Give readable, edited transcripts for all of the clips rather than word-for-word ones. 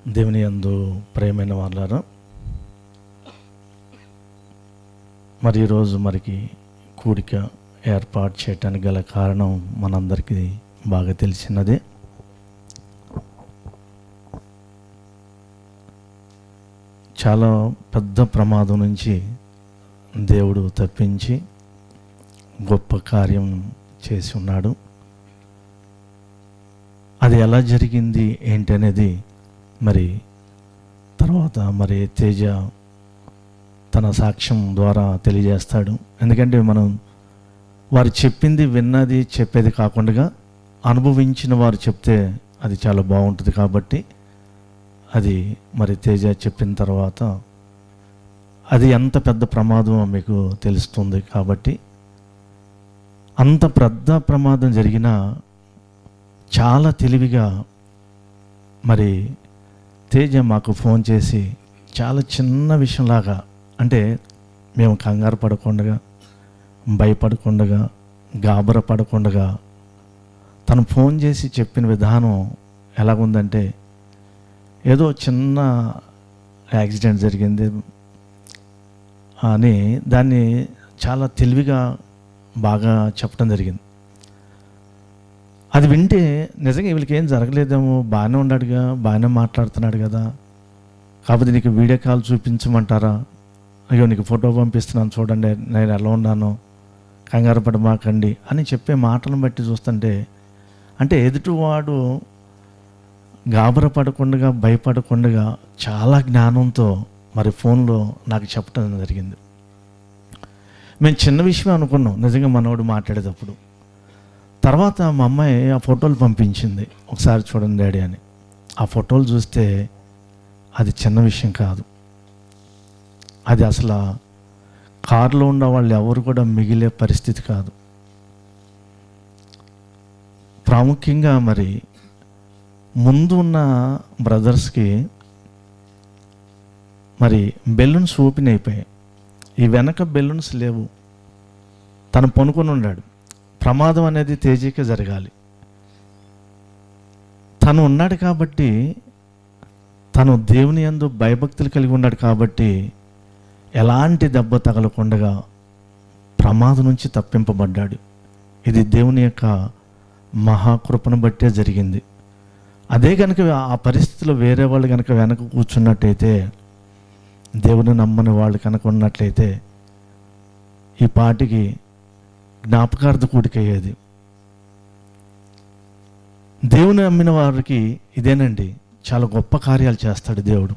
దేవుని యందు ప్రియమైన వాళ్ళారా, మరి ఈరోజు మరికి కూడిక ఏర్పాటు చేయటానికి గల కారణం మనందరికీ బాగా తెలిసినదే. చాలా పెద్ద ప్రమాదం నుంచి దేవుడు తప్పించి గొప్ప కార్యం చేసి ఉన్నాడు. అది ఎలా జరిగింది ఏంటి అనేది మరి తర్వాత తేజ తన సాక్ష్యం ద్వారా తెలియజేస్తాడు. ఎందుకంటే మనం వారు చెప్పింది విన్నది చెప్పేది కాకుండా అనుభవించిన వారు చెప్తే అది చాలా బాగుంటుంది. కాబట్టి అది తేజ చెప్పిన తర్వాత అది ఎంత పెద్ద ప్రమాదం మీకు తెలుస్తుంది. కాబట్టి అంత పెద్ద ప్రమాదం జరిగినా చాలా తెలివిగా తేజ మాకు ఫోన్ చేసి చాలా చిన్న విషయంలాగా, అంటే మేము కంగారు పడకుండా, భయపడకుండా, గాబర పడకుండా తను ఫోన్ చేసి చెప్పిన విధానం ఎలాగుందంటే, ఏదో చిన్న యాక్సిడెంట్ జరిగింది అని దాన్ని చాలా తెలివిగా బాగా చెప్పడం జరిగింది. అది వింటే నిజంగా వీళ్ళకి ఏం జరగలేదేమో, బాగానే ఉన్నాడుగా, బాగానే మాట్లాడుతున్నాడు కదా, కాకపోతే నీకు వీడియో కాల్ చూపించమంటారా, అయ్యో నీకు ఫోటో పంపిస్తున్నాను చూడండి నేను ఎలా ఉన్నానో, కంగారు పడమాకండి అని చెప్పే మాటలను బట్టి చూస్తుంటే, అంటే ఎదుటివాడు గాబర పడకుండా, భయపడకుండా చాలా జ్ఞానంతో ఫోన్లో నాకు చెప్పడం జరిగింది. మేము చిన్న విషయం అనుకున్నాం నిజంగా మనోడు మాట్లాడేటప్పుడు. తర్వాత మా అమ్మాయి ఆ ఫోటోలు పంపించింది, ఒకసారి చూడండి డాడీ అని. ఆ ఫోటోలు చూస్తే అది చిన్న విషయం కాదు. అది అసలు కారులో ఉన్న వాళ్ళు ఎవరు కూడా మిగిలే పరిస్థితి కాదు. ప్రాముఖ్యంగా ముందు ఉన్న బ్రదర్స్కి బెలూన్స్ ఓపెన్ అయిపోయాయి. ఈ వెనక బెలూన్స్ లేవు. తను పనుకొని ఉన్నాడు. ప్రమాదం అనేది తేజకే జరగాలి. తను ఉన్నాడు కాబట్టి, తను దేవుని యందు భయభక్తులు కలిగి ఉన్నాడు కాబట్టి ఎలాంటి దెబ్బ తగలకుండా ప్రమాదం నుంచి తప్పింపబడ్డాడు. ఇది దేవుని యొక్క మహాకృపను బట్టే జరిగింది. అదే కనుక ఆ పరిస్థితిలో వేరే వాళ్ళు కనుక వెనక కూర్చున్నట్టయితే, దేవుని నమ్మని వాళ్ళు కనుక ఉన్నట్లయితే ఈ పాటికి జ్ఞాపకార్థ కూడిక అయ్యేది. దేవుని నమ్మిన వారికి ఇదేనండి, చాలా గొప్ప కార్యాలు చేస్తాడు దేవుడు.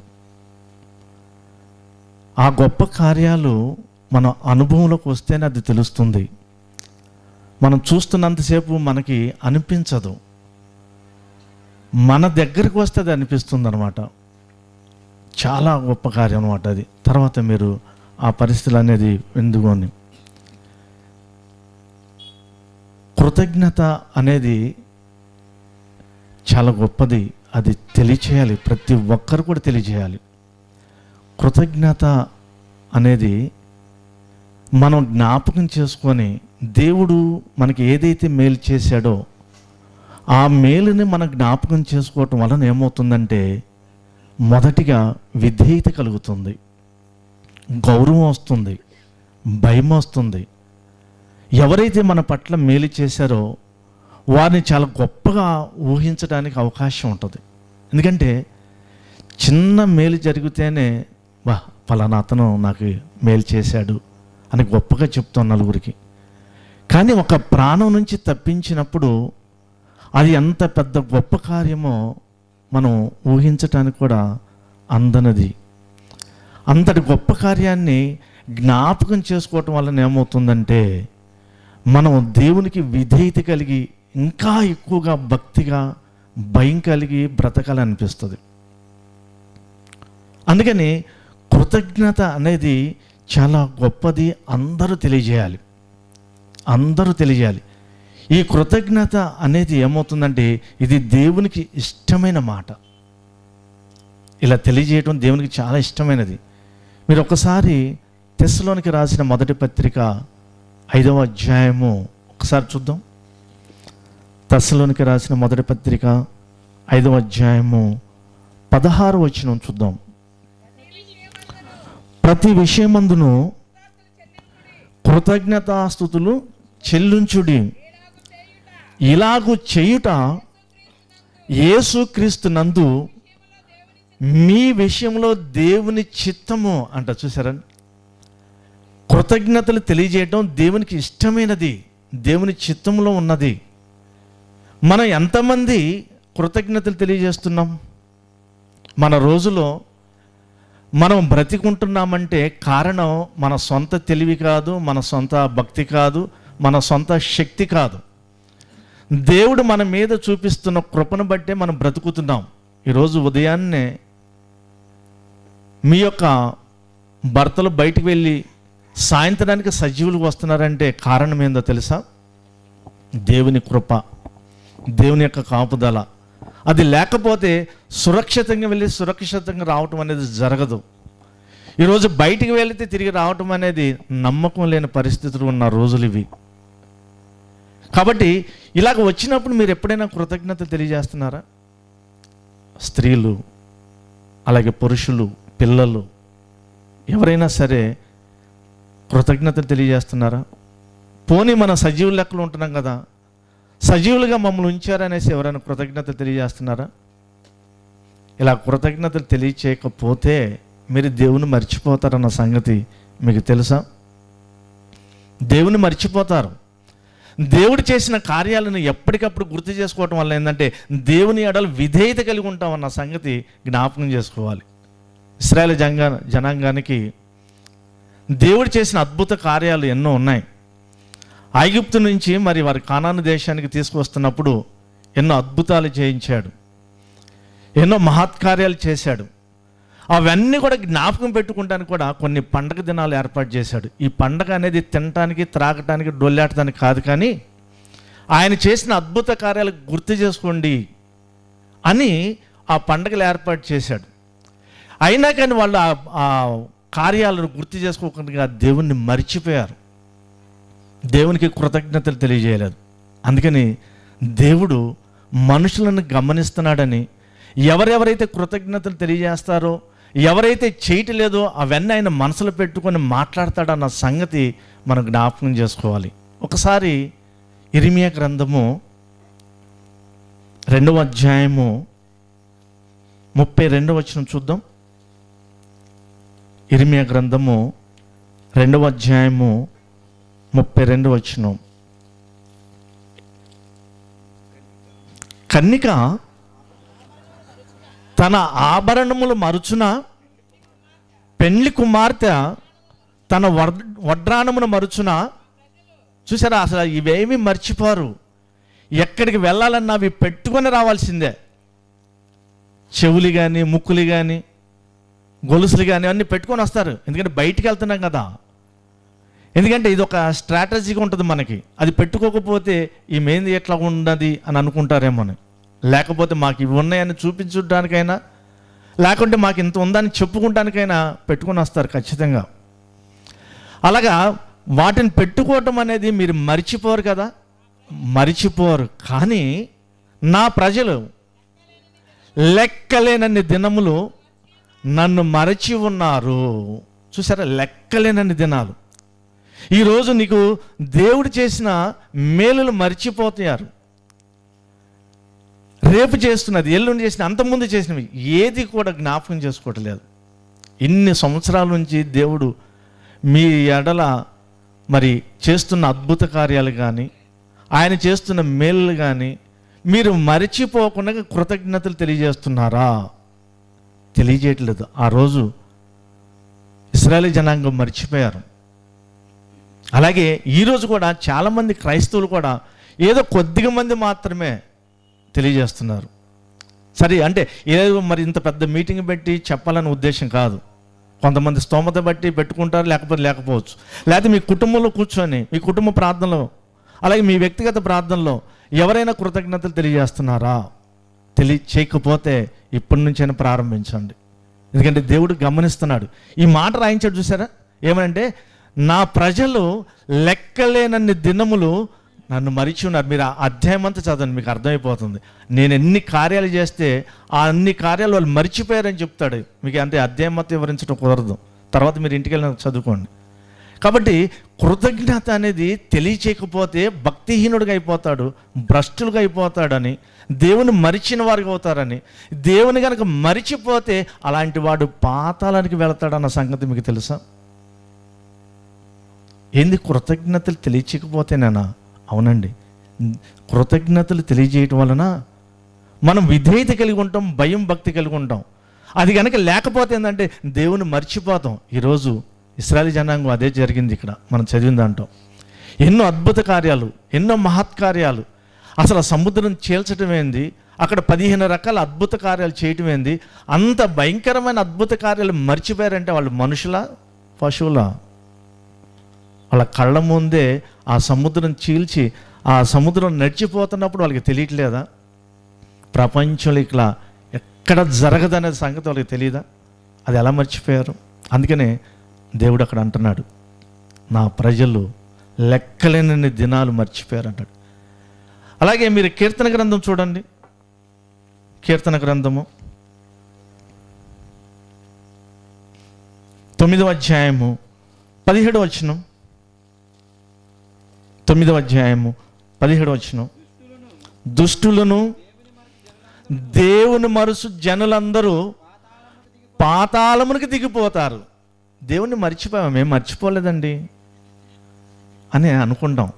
ఆ గొప్ప కార్యాలు మన అనుభవంలోకి వస్తేనే అది తెలుస్తుంది. మనం చూస్తున్నంతసేపు మనకి అనిపించదు, మన దగ్గరికి వస్తే అది అనిపిస్తుంది అనమాట. చాలా గొప్ప కార్యం అనమాట అది. తర్వాత మీరు ఆ పరిస్థితులు అనేది ఎందుకొని, కృతజ్ఞత అనేది చాలా గొప్పది. అది తెలియచేయాలి, ప్రతి ఒక్కరు కూడా తెలియచేయాలి. కృతజ్ఞత అనేది మనం జ్ఞాపకం చేసుకొని, దేవుడు మనకి ఏదైతే మేలు చేశాడో ఆ మేలుని మనం జ్ఞాపకం చేసుకోవటం వలన ఏమవుతుందంటే, మొదటిగా విధేయత కలుగుతుంది, గౌరవం వస్తుంది, భయం వస్తుంది. ఎవరైతే మన పట్ల మేలు చేశారో వారిని చాలా గొప్పగా ఊహించడానికి అవకాశం ఉంటుంది. ఎందుకంటే చిన్న మేలు జరిగితేనే ఫలానా అతను నాకు మేలు చేశాడు అని గొప్పగా చెప్తాం నలుగురికి. కానీ ఒక ప్రాణం నుంచి తప్పించినప్పుడు అది ఎంత పెద్ద గొప్ప కార్యమో మనం ఊహించటానికి కూడా అందనది. అంతటి గొప్ప కార్యాన్ని జ్ఞాపకం చేసుకోవటం వలన ఏమవుతుందంటే, మనం దేవునికి విధేయత కలిగి ఇంకా ఎక్కువగా భక్తిగా భయం కలిగి బ్రతకాలనిపిస్తుంది. అందుకని కృతజ్ఞత అనేది చాలా గొప్పది. అందరూ తెలియజేయాలి. ఈ కృతజ్ఞత అనేది ఏమవుతుందంటే, ఇది దేవునికి ఇష్టమైన మాట. ఇలా తెలియజేయడం దేవునికి చాలా ఇష్టమైనది. మీరు ఒకసారి తెస్సలోనికి రాసిన మొదటి పత్రిక 5వ అధ్యాయము ఒకసారి చూద్దాం. తెస్సలోనికి రాసిన మొదటి పత్రిక 5వ అధ్యాయము 16వ వచనం చూద్దాం. ప్రతి విషయమందును కృతజ్ఞతాస్తుతులు చెల్లించుడి, ఇలాగు చేయుట యేసుక్రీస్తు నందు మీ విషయంలో దేవుని చిత్తము అంట. చూసారా, కృతజ్ఞతలు తెలియజేయటం దేవునికి ఇష్టమైనది, దేవుని చిత్తంలో ఉన్నది. మనం ఎంతమంది కృతజ్ఞతలు తెలియజేస్తున్నాం? మన రోజులో మనం బ్రతికుంటున్నామంటే కారణం మన సొంత తెలివి కాదు, మన సొంత భక్తి కాదు, మన సొంత శక్తి కాదు. దేవుడు మన మీద చూపిస్తున్న కృపను బట్టే మనం బ్రతుకుతున్నాం. ఈరోజు ఉదయాన్నే మీ యొక్క భర్తలు బయటికి వెళ్ళి సాయంత్రానికి సజీవులకు వస్తున్నారంటే కారణం ఏందో తెలుసా? దేవుని కృప, దేవుని యొక్క కాపుదల. అది లేకపోతే సురక్షితంగా వెళ్ళి సురక్షితంగా రావటం అనేది జరగదు. ఈరోజు బయటికి వెళితే తిరిగి రావటం అనేది నమ్మకం లేని పరిస్థితులు ఉన్న రోజులు ఇవి. కాబట్టి ఇలాగ వచ్చినప్పుడు మీరు ఎప్పుడైనా కృతజ్ఞత తెలియజేస్తున్నారా? స్త్రీలు, అలాగే పురుషులు, పిల్లలు, ఎవరైనా సరే కృతజ్ఞతలు తెలియజేస్తున్నారా? పోనీ మన సజీవ లెక్కలు ఉంటున్నాం కదా, సజీవులుగా మమ్మల్ని ఉంచారనేసి ఎవరైనా కృతజ్ఞతలు తెలియజేస్తున్నారా? ఇలా కృతజ్ఞతలు తెలియచేయకపోతే మీరు దేవుని మర్చిపోతారన్న సంగతి మీకు తెలుసా? దేవుని మర్చిపోతారు. దేవుడు చేసిన కార్యాలను ఎప్పటికప్పుడు గుర్తు చేసుకోవటం వల్ల ఏంటంటే దేవుని ఎడల విధేయత కలిగి ఉంటామన్న సంగతి జ్ఞాపకం చేసుకోవాలి. ఇశ్రాయేలు జనాంగానికి దేవుడు చేసిన అద్భుత కార్యాలు ఎన్నో ఉన్నాయి. ఐగుప్తు నుంచి మరి వారి కానాను దేశానికి తీసుకువస్తున్నప్పుడు ఎన్నో అద్భుతాలు చేయించాడు, ఎన్నో మహత్కార్యాలు చేశాడు. అవన్నీ కూడా జ్ఞాపకం పెట్టుకుంటానికి కూడా కొన్ని పండగ దినాలు ఏర్పాటు చేశాడు. ఈ పండగ అనేది తినటానికి, త్రాగటానికి, డొల్లాడటానికి కాదు, కానీ ఆయన చేసిన అద్భుత కార్యాలు గుర్తు చేసుకోండి అని ఆ పండగలు ఏర్పాటు చేశాడు. అయినా కానీ వాళ్ళు ఆ కార్యాలను గుర్తు చేసుకోకుండా దేవుణ్ణి మర్చిపోయారు, దేవునికి కృతజ్ఞతలు తెలియజేయలేదు. అందుకని దేవుడు మనుషులను గమనిస్తున్నాడని, ఎవరెవరైతే కృతజ్ఞతలు తెలియజేస్తారో, ఎవరైతే చేయటలేదో అవన్నీ ఆయన మనసులో పెట్టుకొని మాట్లాడతాడన్న సంగతి మనం జ్ఞాపకం చేసుకోవాలి. ఒకసారి ఇర్మియా గ్రంథము 2వ అధ్యాయము 32వ వచనం చూద్దాం. ఇర్మియా గ్రంథము 2వ అధ్యాయము 32వ వచనం. కన్నిక తన ఆభరణములు మరుచున, పెండ్లి కుమార్తె తన వడ్రాణమును మరుచున. చూసారా, అసలు ఇవేమీ మర్చిపోరు. ఎక్కడికి వెళ్ళాలన్నా అవి పెట్టుకొని రావాల్సిందే. చెవులు కానీ, ముక్కులు కానీ, గొలుసులు కానీ అన్నీ పెట్టుకొని వస్తారు. ఎందుకంటే బయటికి వెళ్తున్నాం కదా. ఎందుకంటే ఇది ఒక స్ట్రాటజీగా ఉంటుంది మనకి. అది పెట్టుకోకపోతే ఈమెంది ఎట్లా ఉన్నది అని అనుకుంటారేమో. లేకపోతే మాకు ఇవి ఉన్నాయని చూపించడానికైనా, లేకుంటే మాకు ఇంత ఉందని చెప్పుకోవడానికైనా పెట్టుకొని వస్తారు ఖచ్చితంగా. అలాగా వాటిని పెట్టుకోవటం అనేది మీరు మర్చిపోరు కదా, మర్చిపోరు. కానీ నా ప్రజలు లెక్కలేనన్ని దినములు నన్ను మరచి ఉన్నారు. చూసారా, లెక్కలేనన్ని దినాలు. ఈరోజు నీకు దేవుడు చేసిన మేలులు మర్చిపోతారు. రేపు చేస్తున్నది, ఎల్లుండి చేసిన, అంతకుముందు చేసినవి ఏది కూడా జ్ఞాపకం చేసుకోవట్లేదు. ఇన్ని సంవత్సరాల నుంచి దేవుడు మీ ఎడల మరి చేస్తున్న అద్భుత కార్యాలు కానీ, ఆయన చేస్తున్న మేలు కానీ మీరు మరిచిపోకుండా కృతజ్ఞతలు తెలియజేస్తున్నారా? తెలియజేయట్లేదు. ఆ రోజు ఇశ్రాయేలు జనాంగం మర్చిపోయారు. అలాగే ఈరోజు కూడా చాలామంది క్రైస్తవులు కూడా ఏదో కొద్దిగా మంది మాత్రమే తెలియజేస్తున్నారు. సరే, అంటే ఏదో మరి ఇంత పెద్ద మీటింగ్ పెట్టి చెప్పాలని ఉద్దేశం కాదు. కొంతమంది స్తోమత బట్టి పెట్టుకుంటారు, లేకపోవచ్చు. లేకపోతే మీ కుటుంబంలో కూర్చొని మీ కుటుంబ ప్రార్థనలో, అలాగే మీ వ్యక్తిగత ప్రార్థనలో ఎవరైనా కృతజ్ఞతలు తెలియజేస్తున్నారా? చేయకపోతే ఇప్పటి నుంచైనా ప్రారంభించండి. ఎందుకంటే దేవుడు గమనిస్తున్నాడు. ఈ మాట రాయించాడు చూసారా, ఏమనంటే నా ప్రజలు లెక్కలేనన్ని దినములు నన్ను మరిచి ఉన్నారు. మీరు ఆ అధ్యాయం అంతా చదవండి, మీకు అర్థమైపోతుంది. నేను ఎన్ని కార్యాలు చేస్తే ఆ అన్ని కార్యాలు వాళ్ళు మర్చిపోయారని చెప్తాడు. మీకు అంటే అధ్యాయం అంతా వివరించడం కుదరదు, తర్వాత మీరు ఇంటికి వెళ్ళి చదువుకోండి. కాబట్టి కృతజ్ఞత అనేది తెలియచేయకపోతే భక్తిహీనుడిగా అయిపోతాడు, భ్రష్టులుగా అయిపోతాడని, దేవుని మరిచిన వారికి అవుతారని. దేవుని కనుక మరిచిపోతే అలాంటి వాడు పాతాళానికి వెళతాడన్న సంగతి మీకు తెలుసా? ఏంది కృతజ్ఞతలు తెలియచేయకపోతేనేనా? అవునండి, కృతజ్ఞతలు తెలియజేయటం వలన మనం విధేయత కలిగి ఉంటాం, భయం భక్తి కలిగి ఉంటాం. అది కనుక లేకపోతే ఏంటంటే దేవుని మర్చిపోతాం. ఈరోజు ఇశ్రాయేలు జనాంగం అదే జరిగింది. ఇక్కడ మనం చదివిన దాంట్లో ఎన్నో అద్భుత కార్యాలు, ఎన్నో మహత్కార్యాలు. అసలు ఆ సముద్రం చీల్చడం ఏంది, అక్కడ 15 రకాల అద్భుత కార్యాలు చేయటం ఏంది, అంత భయంకరమైన అద్భుత కార్యాలు మర్చిపోయారంటే వాళ్ళు మనుషుల పశువుల? వాళ్ళ కళ్ళ ముందే ఆ సముద్రం చీల్చి ఆ సముద్రం నడిచిపోతున్నప్పుడు వాళ్ళకి తెలియట్లేదా? ప్రపంచంలో ఇట్లా ఎక్కడ జరగదనే సంగతి వాళ్ళకి తెలియదా? అది ఎలా మర్చిపోయారు? అందుకనే దేవుడు అక్కడ అంటున్నాడు, నా ప్రజలు లెక్కలేనన్ని దినాలు మర్చిపోయారు అంటాడు. అలాగే మీరు కీర్తన గ్రంథం చూడండి, కీర్తన గ్రంథము 9వ అధ్యాయము 17వ వచనం. 9వ అధ్యాయము 17వ వచనం. దుష్టులను దేవుని మరుసు జనులందరూ పాతాళమునికి దిగిపోతారు. దేవుణ్ణి మర్చిపోయాం, మేము మర్చిపోలేదండి అని అనుకుంటాం.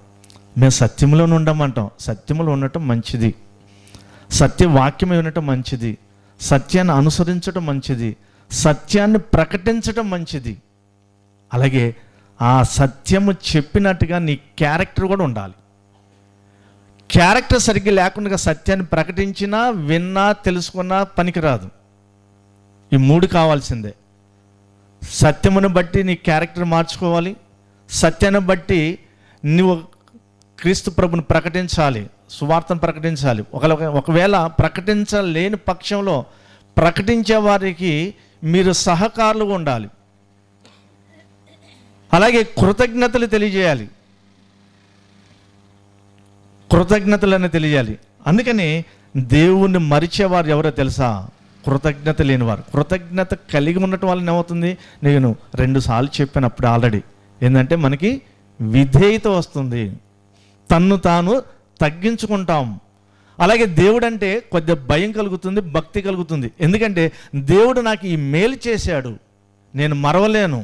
మేము సత్యంలోనే ఉండమంటాం. సత్యంలో ఉండటం మంచిది, సత్యవాక్యమే ఉండటం మంచిది, సత్యాన్ని అనుసరించడం మంచిది, సత్యాన్ని ప్రకటించడం మంచిది. అలాగే ఆ సత్యము చెప్పినట్టుగా నీ క్యారెక్టర్ కూడా ఉండాలి. క్యారెక్టర్ సరిగ్గా లేకుండా సత్యాన్ని ప్రకటించినా, విన్నా, తెలుసుకున్నా పనికిరాదు. ఈ 3 కావాల్సిందే. సత్యమును బట్టి నీ క్యారెక్టర్ మార్చుకోవాలి, సత్యాన్ని బట్టి నువ్వు క్రీస్తు ప్రభుని ప్రకటించాలి, సువార్తను ప్రకటించాలి. ఒకవేళ ప్రకటించలేని పక్షంలో ప్రకటించే వారికి మీరు సహకారులుగా ఉండాలి. అలాగే కృతజ్ఞతలు తెలియజేయాలి, కృతజ్ఞతలను తెలియాలి. అందుకని దేవుణ్ణి మరిచేవారు ఎవరో తెలుసా? కృతజ్ఞత లేనివారు. కృతజ్ఞత కలిగి ఉండటం వల్ల ఏమవుతుంది? నేను 2 సార్లు చెప్పాను అప్పుడు ఆల్రెడీ. ఏంటంటే మనకి విధేయత వస్తుంది, తన్ను తాను తగ్గించుకుంటాం. అలాగే దేవుడు అంటే కొద్దిగా భయం కలుగుతుంది, భక్తి కలుగుతుంది. ఎందుకంటే దేవుడు నాకు ఈ మేలు చేశాడు, నేను మరవలేను.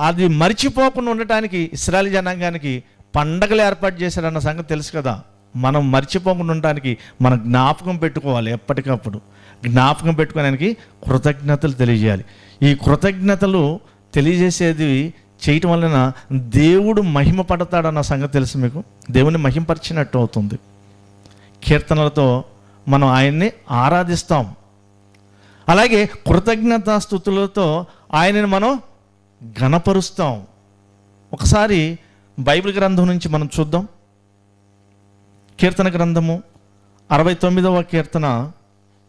అది మర్చిపోకుండా ఉండటానికి ఇశ్రాయేలు జనాంగానికి పండగలు ఏర్పాటు చేశాడన్న సంగతి తెలుసు కదా. మనం మర్చిపోకుండా ఉండటానికి మనం జ్ఞాపకం పెట్టుకోవాలి, ఎప్పటికప్పుడు జ్ఞాపకం పెట్టుకోవడానికి కృతజ్ఞతలు తెలియజేయాలి. ఈ కృతజ్ఞతలు తెలియజేసేది చేయటం వలన దేవుడు మహిమ పడతాడన్న సంగతి తెలుసు మీకు. దేవుని మహిమపరిచినట్టు అవుతుంది. కీర్తనలతో మనం ఆయన్ని ఆరాధిస్తాం. అలాగే కృతజ్ఞతాస్తుతులతో ఆయనని మనం ఘనపరుస్తాం. ఒకసారి బైబిల్ గ్రంథం నుంచి మనం చూద్దాం. కీర్తన గ్రంథము 69వ కీర్తన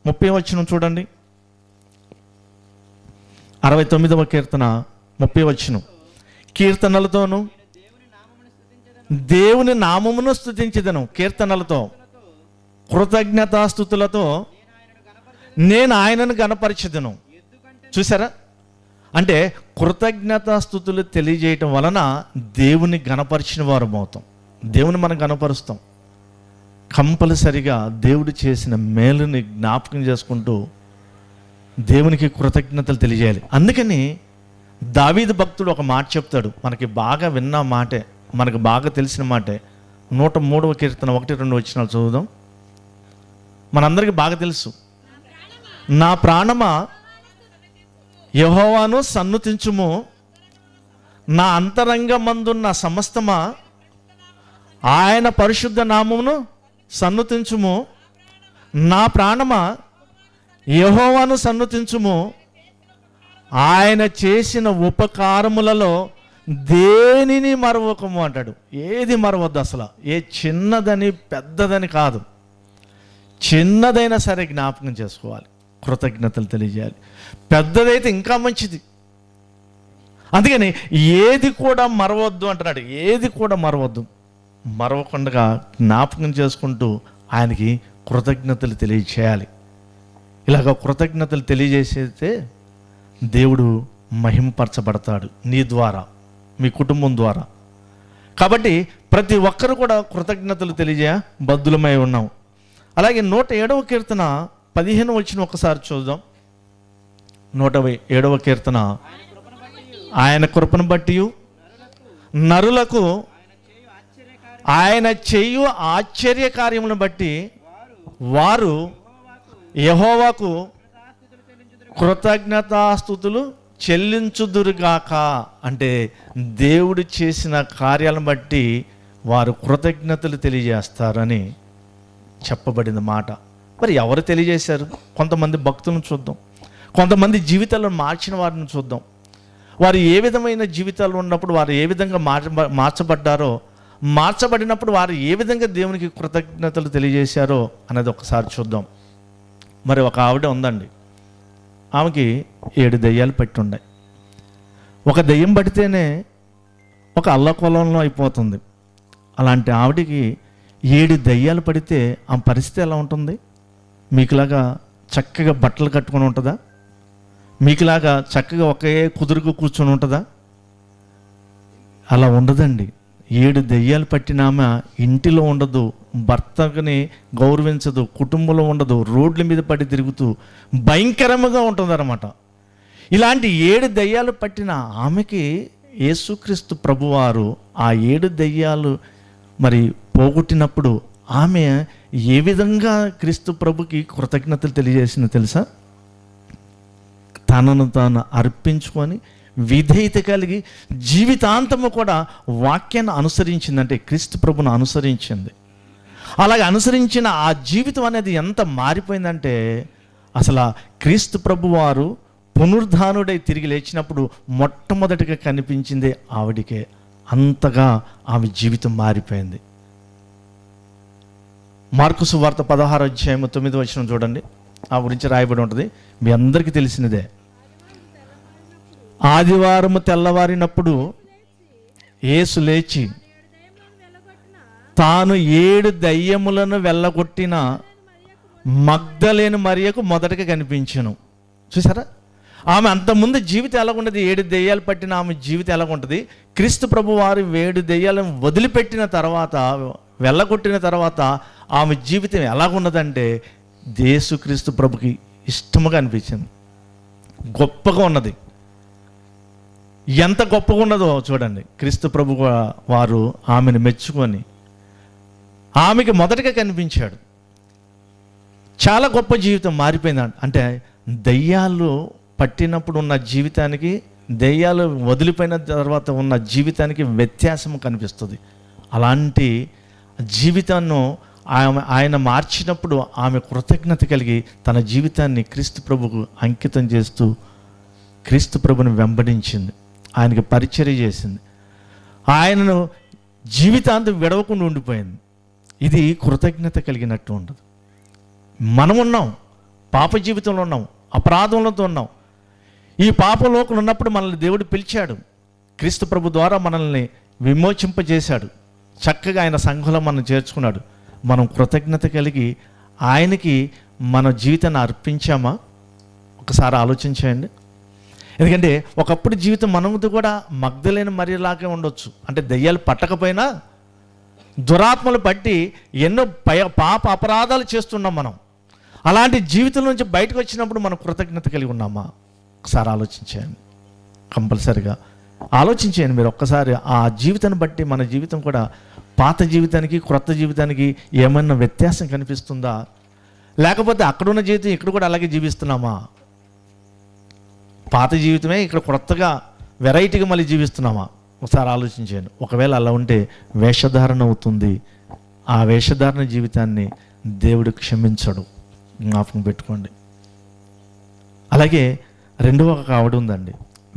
30వ వచనం చూడండి. 69వ కీర్తన 30వ వచనం. కీర్తనలతోను దేవుని నామమును స్తుతించెదను, కీర్తనలతో కృతజ్ఞతాస్తుతులతో నేను ఆయనను గణపరిచెదను. చూసారా? అంటే కృతజ్ఞతాస్తుతులు తెలియజేయటం వలన దేవుని గణపరిచిన వారు అవుతాం. దేవుని మనం గణపరుస్తాం. కంపల్సరిగా దేవుడు చేసిన మేలుని జ్ఞాపకం చేసుకుంటూ దేవునికి కృతజ్ఞతలు తెలియజేయాలి. అందుకని దావీదు భక్తుడు ఒక మాట చెప్తాడు, మనకి బాగా విన్న మాటే, మనకు బాగా తెలిసిన మాటే. 103వ కీర్తన 1-2 వచనాలు చదువుదాం. మనందరికీ బాగా తెలుసు. నా ప్రాణమా యెహోవాను సన్నుతించుము, నా అంతరంగమందున్న సమస్తమా ఆయన పరిశుద్ధ నామమును సన్నుతించుము. నా ప్రాణమా యెహోవాను సన్నుతించుము, ఆయన చేసిన ఉపకారములలో దేనిని మరవకము అంటాడు. ఏది మరవద్దు అసలు. ఏ చిన్నదని పెద్దదని కాదు, చిన్నదైనా సరే జ్ఞాపకం చేసుకోవాలి, కృతజ్ఞతలు తెలియజేయాలి. పెద్దదైతే ఇంకా మంచిది. అందుకని ఏది కూడా మరవద్దు అంటున్నాడు. ఏది కూడా మరవద్దు. మరవకుండా జ్ఞాపకం చేసుకుంటూ ఆయనకి కృతజ్ఞతలు తెలియచేయాలి. ఇలాగ కృతజ్ఞతలు తెలియజేసేస్తే దేవుడు మహిమపరచబడతాడు నీ ద్వారా, మీ కుటుంబం ద్వారా. కాబట్టి ప్రతి ఒక్కరు కూడా కృతజ్ఞతలు తెలియజేయ బద్దులమై ఉన్నాం. అలాగే 107వ కీర్తన 15 వచ్చిన ఒకసారి చూద్దాం. 107వ కీర్తన, ఆయన కృపను బట్టి నరులకు ఆయన చేయు ఆశ్చర్య కార్యములను బట్టి వారు యెహోవాకు కృతజ్ఞతాస్తుతులు చెల్లించుదురుగాక. అంటే దేవుడు చేసిన కార్యాలను బట్టి వారు కృతజ్ఞతలు తెలియజేస్తారని చెప్పబడిన మాట. మరి ఎవరు తెలియజేశారు? కొంతమంది భక్తులను చూద్దాం, కొంతమంది జీవితాలను మార్చిన వారిని చూద్దాం. వారు ఏ విధమైన జీవితాలు ఉన్నప్పుడు వారు ఏ విధంగా మార్చబడ్డారో, మార్చబడినప్పుడు వారు ఏ విధంగా దేవునికి కృతజ్ఞతలు తెలియజేశారో అనేది ఒకసారి చూద్దాం. మరి ఒక ఆవిడ ఉందండి, ఆమెకి 7 దెయ్యాలు పట్టి ఉన్నాయి. ఒక దెయ్యం పడితేనే ఒక అల్లకొలంలో అయిపోతుంది. అలాంటి ఆవిడికి 7 దెయ్యాలు పడితే ఆ పరిస్థితి ఎలా ఉంటుంది? మీకులాగా చక్కగా బట్టలు కట్టుకొని ఉంటుందా? మీకులాగా చక్కగా ఒకే కుదురుకు కూర్చొని ఉంటుందా? అలా ఉండదండి. 7 దెయ్యాలు పట్టినామా ఇంటిలో ఉండదు, భర్తని గౌరవించదు, కుటుంబంలో ఉండదు, రోడ్ల మీద పడి తిరుగుతూ భయంకరంగా ఉంటుందన్నమాట. ఇలాంటి 7 దెయ్యాలు పట్టిన ఆమెకి యేసుక్రీస్తు ప్రభువారు ఆ 7 దెయ్యాలు మరి పోగొట్టినప్పుడు ఆమె ఏ విధంగా క్రీస్తు ప్రభుకి కృతజ్ఞతలు తెలియజేసిందో తెలుసా? తనను తాను అర్పించుకొని విధేయత కలిగి జీవితాంతము కూడా వాక్యాన్ని అనుసరించిందంటే క్రీస్తు ప్రభును అనుసరించింది. అలాగే అనుసరించిన ఆ జీవితం అనేది ఎంత మారిపోయిందంటే, అసలు క్రీస్తు ప్రభు వారు పునరుద్ధానుడై తిరిగి లేచినప్పుడు మొట్టమొదటిగా కనిపించింది ఆవిడికే. అంతగా ఆమె జీవితం మారిపోయింది. మార్కు సువార్త 16వ అధ్యాయం 9వ వచనం చూడండి. ఆ గురించి రాయబడి ఉంటుంది, మీ అందరికీ తెలిసినదే. ఆదివారము తెల్లవారినప్పుడు యేసు లేచి తాను 7 దయ్యములను వెళ్ళగొట్టిన మగ్దలేని మరియకు మొదటగా కనిపించెను. చూసారా? ఆమె అంతకుముందు జీవితం ఎలాగుంటుంది? 7 దెయ్యాలు పట్టిన ఆమె జీవితం ఎలాగుంటుంది? క్రీస్తు ప్రభు వారు 7 దెయ్యాలను వదిలిపెట్టిన తర్వాత, వెళ్ళగొట్టిన తర్వాత ఆమె జీవితం ఎలాగున్నదంటే యేసుక్రీస్తు ప్రభుకి ఇష్టముగా అనిపించింది, గొప్పగా ఉన్నది. ఎంత గొప్పగా ఉన్నదో చూడండి. క్రీస్తు ప్రభు వారు ఆమెను మెచ్చుకొని ఆమెకి మొదటగా కనిపించాడు. చాలా గొప్ప జీవితం మారిపోయింది. అంటే దెయ్యాలు పట్టినప్పుడు ఉన్న జీవితానికి, దెయ్యాలు వదిలిపోయిన తర్వాత ఉన్న జీవితానికి వ్యత్యాసం కనిపిస్తుంది. అలాంటి జీవితాన్ని ఆయన మార్చినప్పుడు ఆమె కృతజ్ఞత కలిగి తన జీవితాన్ని క్రీస్తు ప్రభుకు అంకితం చేస్తూ క్రీస్తు ప్రభుని వెంబడించింది, ఆయనకి పరిచర్య చేసింది, ఆయనను జీవితాంతం విడవకుండా ఉండిపోయింది. ఇది కృతజ్ఞత కలిగినట్టు ఉండదు. మనం ఉన్నాం, పాప జీవితంలో ఉన్నాం, అపరాధంలో ఉన్నాం. ఈ పాపలోకలు ఉన్నప్పుడు మనల్ని దేవుడు పిలిచాడు, క్రీస్తు ప్రభు ద్వారా మనల్ని విమోచింపజేశాడు, చక్కగా ఆయన సంఘంలో మనం చేర్చుకున్నాడు. మనం కృతజ్ఞత కలిగి ఆయనకి మన జీవితాన్ని అర్పించామా? ఒకసారి ఆలోచించేయండి. ఎందుకంటే ఒకప్పుడు జీవితం మనది కూడా మగ్దలేని మరియలాగే ఉండొచ్చు. అంటే దెయ్యాలు పట్టకపోయినా దురాత్మలు పట్టి ఎన్నో పాప అపరాధాలు చేస్తున్నాం మనం. అలాంటి జీవితం నుంచి బయటకు వచ్చినప్పుడు మనం కృతజ్ఞత కలిగి ఉన్నామా? ఒకసారి ఆలోచించేయండి. కంపల్సరిగా ఆలోచించేయండి మీరు ఒక్కసారి. ఆ జీవితాన్ని బట్టి మన జీవితం కూడా పాత జీవితానికి క్రొత్త జీవితానికి ఏమన్నా వ్యత్యాసం కనిపిస్తుందా? లేకపోతే అక్కడున్న జీవితం ఇక్కడ కూడా అలాగే జీవిస్తున్నామా? పాత జీవితమే ఇక్కడ కొత్తగా వెరైటీగా మళ్ళీ జీవిస్తున్నామా? ఒకసారి ఆలోచించండి. ఒకవేళ అలా ఉంటే వేషధారణ అవుతుంది. ఆ వేషధారణ జీవితాన్ని దేవుడు క్షమించడు, జ్ఞాపకం పెట్టుకోండి. అలాగే రెండవ ఒక ఆవిడ ఉందండి,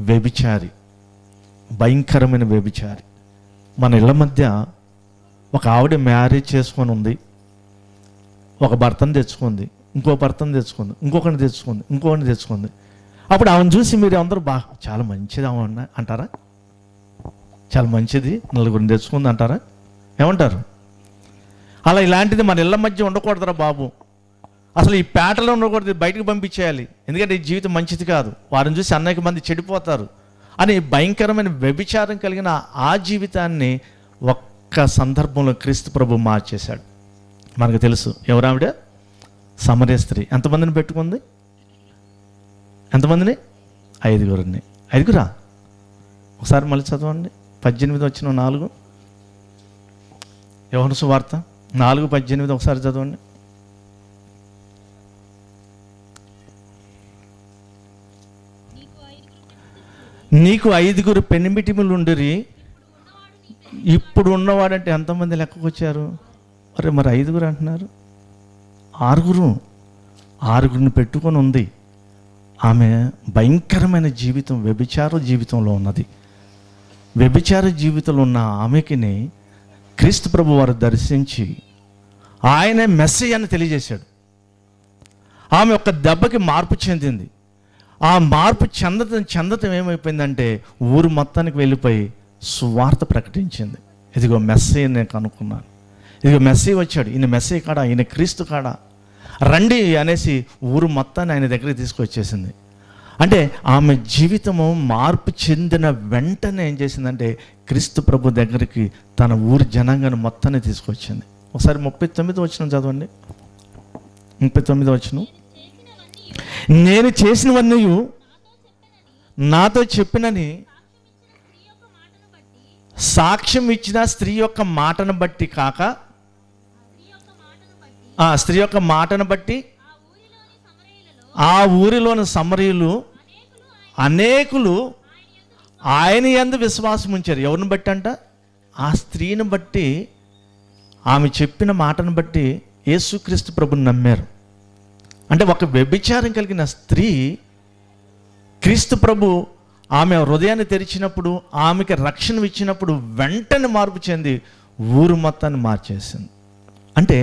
వ్యభిచారి, భయంకరమైన వ్యభిచారి. మన ఇళ్ళ మధ్య ఒక ఆవిడ మ్యారేజ్ చేసుకొని ఉంది, ఒక భర్తను తెచ్చుకుంది, ఇంకో భర్తను తెచ్చుకుంది, ఇంకొకరిని తెచ్చుకుంది, ఇంకొకరిని తెచ్చుకుంది. అప్పుడు ఆమెను చూసి మీరు అందరూ చాలా మంచిది ఆమె అంటారా? చాలా మంచిది, నలుగురిని తెచ్చుకుంది అంటారా? ఏమంటారు? అలా ఇలాంటిది మన ఇళ్ళ మధ్య ఉండకూడదురా బాబు, అసలు ఈ పేటలో ఉండకూడదు, బయటకు పంపించేయాలి, ఎందుకంటే ఈ జీవితం మంచిది కాదు, వారిని చూసి అనేక మంది చెడిపోతారు అని భయంకరమైన వ్యభిచారం కలిగిన ఆ జీవితాన్ని ఒక్క సందర్భంలో క్రీస్తు ప్రభు మార్చేశాడు. మనకు తెలుసు ఎవరావిడ? సమరయ స్త్రీ. ఎంతమందిని పెట్టుకుంది? ఎంతమందిని? 5గురిని. 5గురా? ఒకసారి మళ్ళీ చదవండి. 18:4 యోహాను సువార్త 4:18 ఒకసారి చదవండి. నీకు 5గురు పెనిమిటిములు ఉండిరి, ఇప్పుడు ఉన్నవాడంటే ఎంతమంది లెక్కకు వచ్చారు? మరి 5గురు అంటున్నారు. 6గురిని పెట్టుకొని ఉంది. ఆమె భయంకరమైన జీవితం, వ్యభిచార జీవితంలో ఉన్నది. వ్యభిచార జీవితంలో ఉన్న ఆమెకిని క్రీస్తు ప్రభు వారు దర్శించి ఆయనే మెస్సయ్య అని తెలియజేశాడు. ఆమె ఒక్క దెబ్బకి మార్పు చెందింది. ఆ మార్పు చెందతం ఏమైపోయిందంటే ఊరు మొత్తానికి వెళ్ళిపోయి సువార్త ప్రకటించింది. ఇదిగో మెస్సయ్య నేను కనుక్కున్నాను, ఇదిగో మెస్సయ్య వచ్చాడు, ఈయన మెస్సయ్య కాడా, ఈయన క్రీస్తు కాడా, రండి అనేసి ఊరు మొత్తాన్ని ఆయన దగ్గరికి తీసుకొచ్చేసింది. అంటే ఆమె జీవితము మార్పు చెందిన వెంటనే ఏం చేసిందంటే క్రీస్తు ప్రభు దగ్గరికి తన ఊరి జనాంగాన్ని మొత్తాన్ని తీసుకొచ్చింది. ఒకసారి 39 వచనం చదవండి. 39 వచనం. నేను చేసినవన్నీ నాతో చెప్పినని సాక్ష్యం ఇచ్చిన స్త్రీ యొక్క మాటను బట్టి కాక, స్త్రీ యొక్క మాటను బట్టి ఆ ఊరిలోని సమరయులు అనేకులు ఆయన యందు విశ్వాసం ఉంచారు. ఎవరిని బట్టి అంట? ఆ స్త్రీని బట్టి, ఆమె చెప్పిన మాటను బట్టి యేసుక్రీస్తు ప్రభుని నమ్మారు. అంటే ఒక వ్యభిచారం కలిగిన స్త్రీ క్రీస్తు ప్రభు ఆమె హృదయాన్ని తెరిచినప్పుడు, ఆమెకి రక్షణ ఇచ్చినప్పుడు వెంటనే మార్పు చెంది ఊరు మొత్తాన్ని మార్చేసింది. అంటే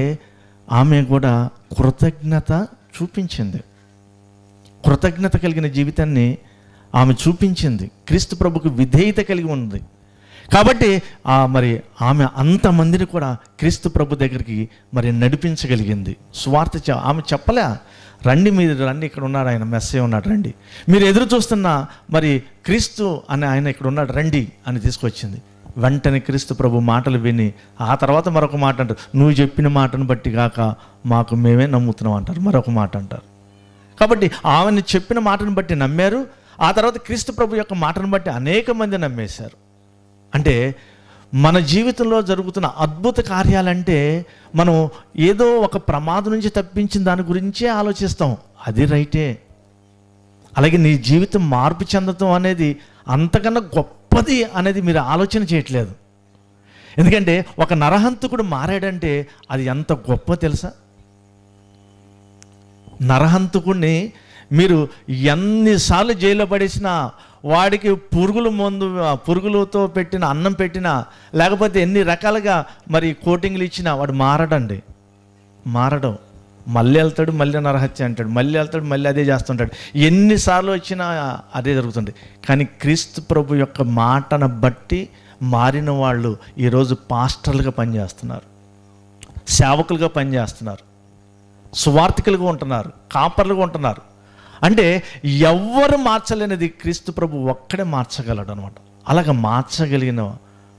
ఆమె కూడా కృతజ్ఞత చూపించింది. కృతజ్ఞత కలిగిన జీవితాన్ని ఆమె చూపించింది. క్రీస్తు ప్రభుకు విధేయత కలిగి ఉంది కాబట్టి మరి ఆమె అంతమందిని కూడా క్రీస్తు ప్రభు దగ్గరికి మరి నడిపించగలిగింది. సువార్త ఆమె చెప్పలే, రండి మీరు రండి, ఇక్కడ ఉన్నాడు ఆయన, మెస్సయ్య ఉన్నాడు, రండి, మీరు ఎదురు చూస్తున్న మరి క్రీస్తు అని ఆయన ఇక్కడ ఉన్నాడు, రండి అని తీసుకొచ్చింది. వెంటనే క్రీస్తు ప్రభు మాటలు విని ఆ తర్వాత మరొక మాట అంటారు, నువ్వు చెప్పిన మాటను బట్టి కాక మాకు మేమే నమ్ముతున్నాం అంటారు, మరొక మాట అంటారు. కాబట్టి ఆమెను చెప్పిన మాటను బట్టి నమ్మారు. ఆ తర్వాత క్రీస్తు ప్రభు యొక్క మాటను బట్టి అనేక మంది నమ్మేశారు. అంటే మన జీవితంలో జరుగుతున్న అద్భుత కార్యాలంటే మనం ఏదో ఒక ప్రమాదం నుంచి తప్పించిన దాని గురించే ఆలోచిస్తాం, అది రైటే. అలాగే నీ జీవితం మార్పు చెందటం అనేది అంతకన్నా గొప్పది అనేది మీరు ఆలోచన చేయట్లేదు. ఎందుకంటే ఒక నరహంతకుడు మారాడంటే అది ఎంత గొప్ప తెలుసా? నరహంతకుడిని మీరు ఎన్నిసార్లు జైల్లో పడేసినా, వాడికి పురుగులతో పెట్టిన అన్నం పెట్టినా, లేకపోతే ఎన్ని రకాలుగా మరి కోటింగ్లు ఇచ్చినా వాడు మారడం. మళ్ళీ వెళ్తాడు, మళ్ళీ నరహత్య అంటాడు, మళ్ళీ వెళ్తాడు, మళ్ళీ అదే చేస్తుంటాడు. ఎన్నిసార్లు వచ్చినా అదే జరుగుతుంది. కానీ క్రీస్తు ప్రభు యొక్క మాటను బట్టి మారిన వాళ్ళు ఈరోజు పాస్టర్లుగా పనిచేస్తున్నారు, సేవకులుగా పనిచేస్తున్నారు, సువార్థికులుగా ఉంటున్నారు, కాపర్లుగా ఉంటున్నారు. అంటే ఎవరు మార్చలేనిది క్రీస్తు ప్రభు ఒక్కడే మార్చగలడు అనమాట. అలాగ మార్చగలిగిన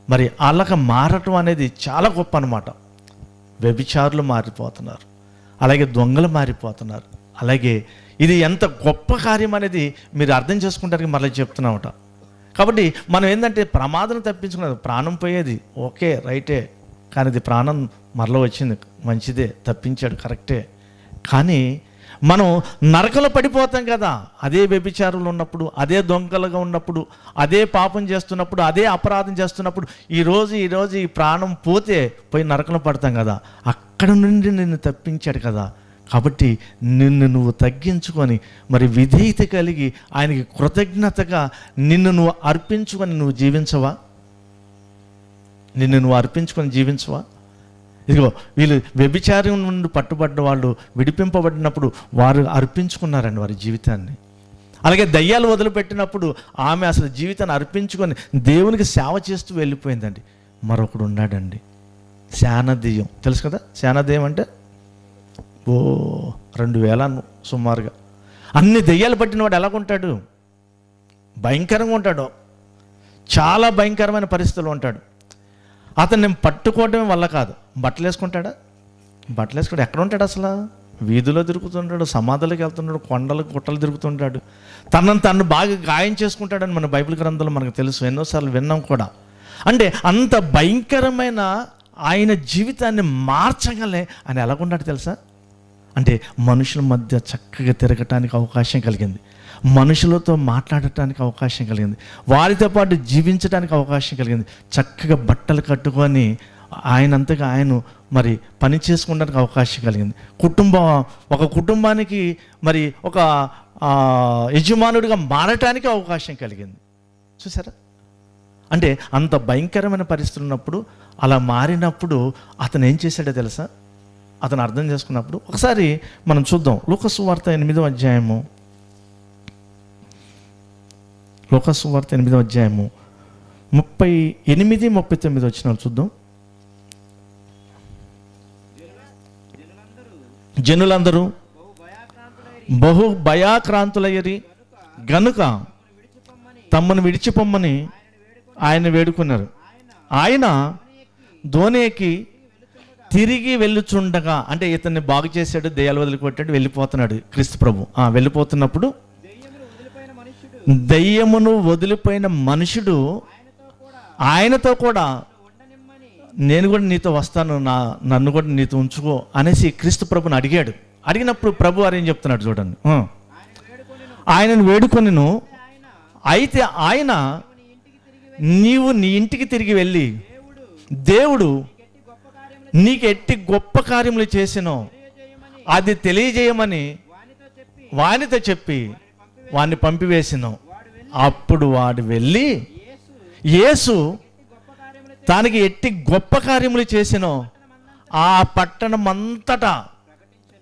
మరి అలాగ మారటం అనేది చాలా గొప్ప అనమాట. వ్యభిచారులు మారిపోతున్నారు, అలాగే దొంగలు మారిపోతున్నారు. అలాగే ఇది ఎంత గొప్ప కార్యం అనేది మీరు అర్థం చేసుకుంటానికి మళ్ళీ చెప్తున్నామట. కాబట్టి మనం ఏంటంటే ప్రమాదం తప్పించుకున్నది, ప్రాణం పోయేది ఓకే రైటే, కానీ ఇది ప్రాణం మరలో వచ్చింది, మంచిదే, తప్పించాడు, కరెక్టే. కానీ మనం నరకలో పడిపోతాం కదా, అదే వ్యభిచారులు ఉన్నప్పుడు, అదే దొంగలుగా ఉన్నప్పుడు, అదే పాపం చేస్తున్నప్పుడు, అదే అపరాధం చేస్తున్నప్పుడు ఈరోజు ఈ ప్రాణం పోయి నరకలో పడతాం కదా. అక్కడ నుండి నిన్ను తప్పించాడు కదా. కాబట్టి నిన్ను నువ్వు తగ్గించుకొని మరి విధేయత కలిగి ఆయనకి కృతజ్ఞతగా నిన్ను నువ్వు అర్పించుకొని నువ్వు జీవించవా? ఇదిగో వీళ్ళు వ్యభిచారం నుండి పట్టుబడ్డ వాళ్ళు విడిపింపబడినప్పుడు వారు అర్పించుకున్నారండి వారి జీవితాన్ని. అలాగే దయ్యాలు వదిలిపెట్టినప్పుడు ఆమె అసలు జీవితాన్ని అర్పించుకొని దేవునికి సేవ చేస్తూ వెళ్ళిపోయిందండి. మరొకడు ఉన్నాడండి, శానదెయ్యం. తెలుసు కదా శానదెయ్యం అంటే? 2000 సుమారుగా. అన్ని దెయ్యాలు పట్టినవాడు ఎలాగుంటాడు? భయంకరంగా ఉంటాడు, చాలా భయంకరమైన పరిస్థితులు ఉంటాడు. అతన్ని పట్టుకోవడమే వల్ల కాదు. బట్టలు వేసుకుంటాడా? బట్టలు వేసుకుంటాడు. ఎక్కడ ఉంటాడు అసలు? వీధిలో తిరుగుతుంటాడు, సమాధులకు వెళ్తుంటాడు, కొండలు గుట్టలు తిరుగుతుంటాడు, తనను బాగా గాయం చేసుకుంటాడని మన బైబిల్ గ్రంథంలో మనకు తెలుసు, ఎన్నోసార్లు విన్నాం కూడా. అంటే అంత భయంకరమైన ఆయన జీవితాన్ని మార్చగలే ఆయన ఎలాగున్నాడు తెలుసా? అంటే మనుషుల మధ్య చక్కగా తిరగటానికి అవకాశం కలిగింది, మనుషులతో మాట్లాడటానికి అవకాశం కలిగింది, వారితో పాటు జీవించడానికి అవకాశం కలిగింది. చక్కగా బట్టలు కట్టుకొని ఆయనంతగా ఆయన మరి పని చేసుకోవడానికి అవకాశం కలిగింది. ఒక కుటుంబానికి మరి ఒక యజమానుడిగా మారటానికి అవకాశం కలిగింది. చూసారా? అంటే అంత భయంకరమైన పరిస్థితులు ఉన్నప్పుడు, అలా మారినప్పుడు అతను ఏం చేశాడో తెలుసా? అతను అర్థం చేసుకున్నప్పుడు ఒకసారి మనం చూద్దాం. లూకాసు వార్త 8వ అధ్యాయము, లూకాసు వార్త 8వ అధ్యాయము 38, 39 వచనాలు చూద్దాం. జనులందరూ బహు భయాక్రాంతులయ్యరి గనుక తమ్మును విడిచిపోమ్మని ఆయన వేడుకున్నారు. ఆయన ధోని ఎక్కి తిరిగి వెళ్ళుచుండగా, అంటే ఇతన్ని బాగు చేశాడు, దెయ్యాలు వదిలికొట్టాడు, వెళ్ళిపోతున్నాడు క్రీస్తు ప్రభు. వెళ్ళిపోతున్నప్పుడు దెయ్యమును వదిలిపోయిన మనుషుడు ఆయనతో కూడా నేను కూడా నీతో వస్తాను, నన్ను కూడా నీతో ఉంచుకో అనేసి క్రీస్తు ప్రభుని అడిగాడు. అడిగినప్పుడు ప్రభు వారు ఏం చెప్తున్నాడు చూడండి. ఆయనను వేడుకొనిను, అయితే ఆయన నీవు నీ ఇంటికి తిరిగి వెళ్ళి దేవుడు నీకు ఎట్టి గొప్ప కార్యములు చేసినో అది తెలియజేయమని వానితో చెప్పి వాడిని పంపివేసినో. అప్పుడు వాడు వెళ్ళి యేసు తనకి ఎట్టి గొప్ప కార్యములు చేసినో ఆ పట్టణం అంతటా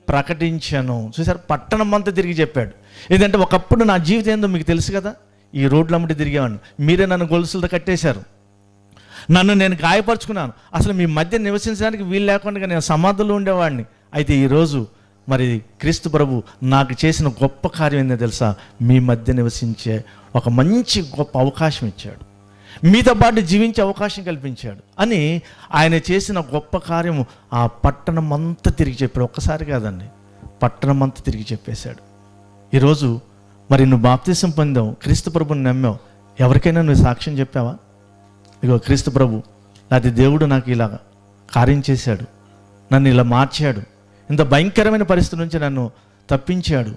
ప్రకటించాను. చూసారు? పట్టణం అంతా తిరిగి చెప్పాడు. ఏదంటే ఒకప్పుడు నా జీవితం ఏందో మీకు తెలుసు కదా, ఈ రోడ్ల అమ్మటి తిరిగేవాడిని, మీరే నన్ను గొలుసులతో కట్టేశారు, నన్ను నేను గాయపరుచుకున్నాను, అసలు మీ మధ్య నివసించడానికి వీలు లేకుండా నేను సమాధుల్లో ఉండేవాడిని. అయితే ఈరోజు మరి క్రీస్తు ప్రభు నాకు చేసిన గొప్ప కార్యం ఏందో తెలుసా? మీ మధ్య నివసించే ఒక మంచి గొప్ప అవకాశం ఇచ్చాడు, మీతో పాటు జీవించే అవకాశం కల్పించాడు అని ఆయన చేసిన గొప్ప కార్యము ఆ పట్టణం అంతా తిరిగి చెప్పాడు. ఒక్కసారి కాదండి, పట్టణం అంతా తిరిగి చెప్పేశాడు. ఈరోజు మరి నువ్వు బాప్తిసం పొందావు, క్రీస్తు ప్రభుని నమ్మావు, ఎవరికైనా నువ్వు సాక్ష్యం చెప్పావా? ఇగో క్రీస్తు ప్రభు అది దేవుడు నాకు ఇలా కార్యం చేశాడు, నన్ను ఇలా మార్చాడు, ఇంత భయంకరమైన పరిస్థితి నుంచి నన్ను తప్పించాడు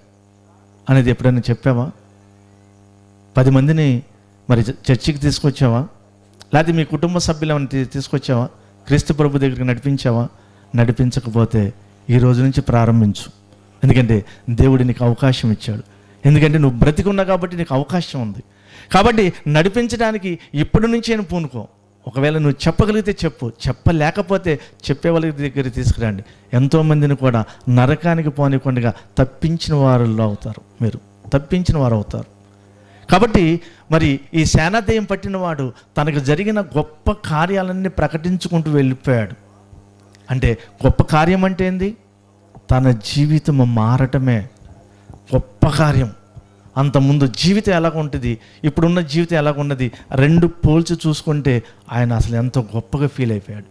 అనేది ఎప్పుడైనా చెప్పావా? 10 మందిని మరి చర్చికి తీసుకొచ్చావా? లేకపోతే మీ కుటుంబ సభ్యులను తీసుకొచ్చావా? క్రీస్తు ప్రభు దగ్గరికి నడిపించావా? నడిపించకపోతే ఈ రోజు నుంచి ప్రారంభించు. ఎందుకంటే దేవుడు నీకు అవకాశం ఇచ్చాడు. ఎందుకంటే నువ్వు బ్రతికున్నా కాబట్టి నీకు అవకాశం ఉంది. కాబట్టి నడిపించడానికి ఇప్పటి నుంచే నేను పూనుకో. ఒకవేళ నువ్వు చెప్పగలిగితే చెప్పు, చెప్పలేకపోతే చెప్పే వాళ్ళ దగ్గర తీసుకురండి. ఎంతోమందిని కూడా నరకానికి పోనీకుండా తప్పించిన వారిలో అవుతారు, మీరు తప్పించిన వారు అవుతారు. కాబట్టి మరి ఈ శానదెయ్యం పట్టినవాడు తనకు జరిగిన గొప్ప కార్యాలన్నీ ప్రకటించుకుంటూ వెళ్ళిపోయాడు. అంటే గొప్ప కార్యం అంటే ఏంది? తన జీవితం మారటమే గొప్ప కార్యం. అంతకుముందు జీవితం ఎలాగ ఉంటుంది, ఇప్పుడున్న జీవితం ఎలాగ ఉన్నది, రెండు పోల్చి చూసుకుంటే ఆయన అసలు ఎంతో గొప్పగా ఫీల్ అయిపోయాడు,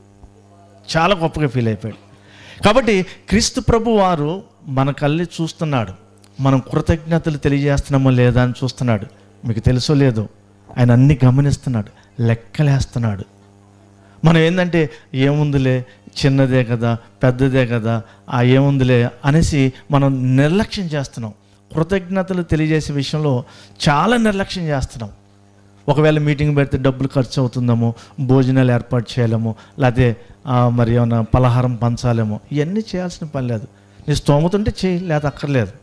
చాలా గొప్పగా ఫీల్ అయిపోయాడు. కాబట్టి క్రీస్తు ప్రభు వారు మన కళ్ళి చూస్తున్నాడు, మనం కృతజ్ఞతలు తెలియజేస్తున్నామో లేదా అని చూస్తున్నాడు. మీకు తెలుసో లేదో ఆయన అన్ని గమనిస్తున్నాడు, లెక్కలేస్తున్నాడు. మనం ఏంటంటే ఏముందిలే, చిన్నదే కదా, పెద్దదే కదా, ఏముందిలే అనేసి మనం నిర్లక్ష్యం చేస్తున్నాం. కృతజ్ఞతలు తెలియజేసే విషయంలో చాలా నిర్లక్ష్యం చేస్తున్నాం. ఒకవేళ మీటింగ్ పెడితే డబ్బులు ఖర్చు అవుతుందేమో, భోజనాలు ఏర్పాటు చేయాలేమో, లేకపోతే మరి ఏమైనా పలహారం పంచాలేమో, ఇవన్నీ చేయాల్సిన పని లేదు. నీ స్తోమత ఉంటే చేయి, లేదా అక్కర్లేదు.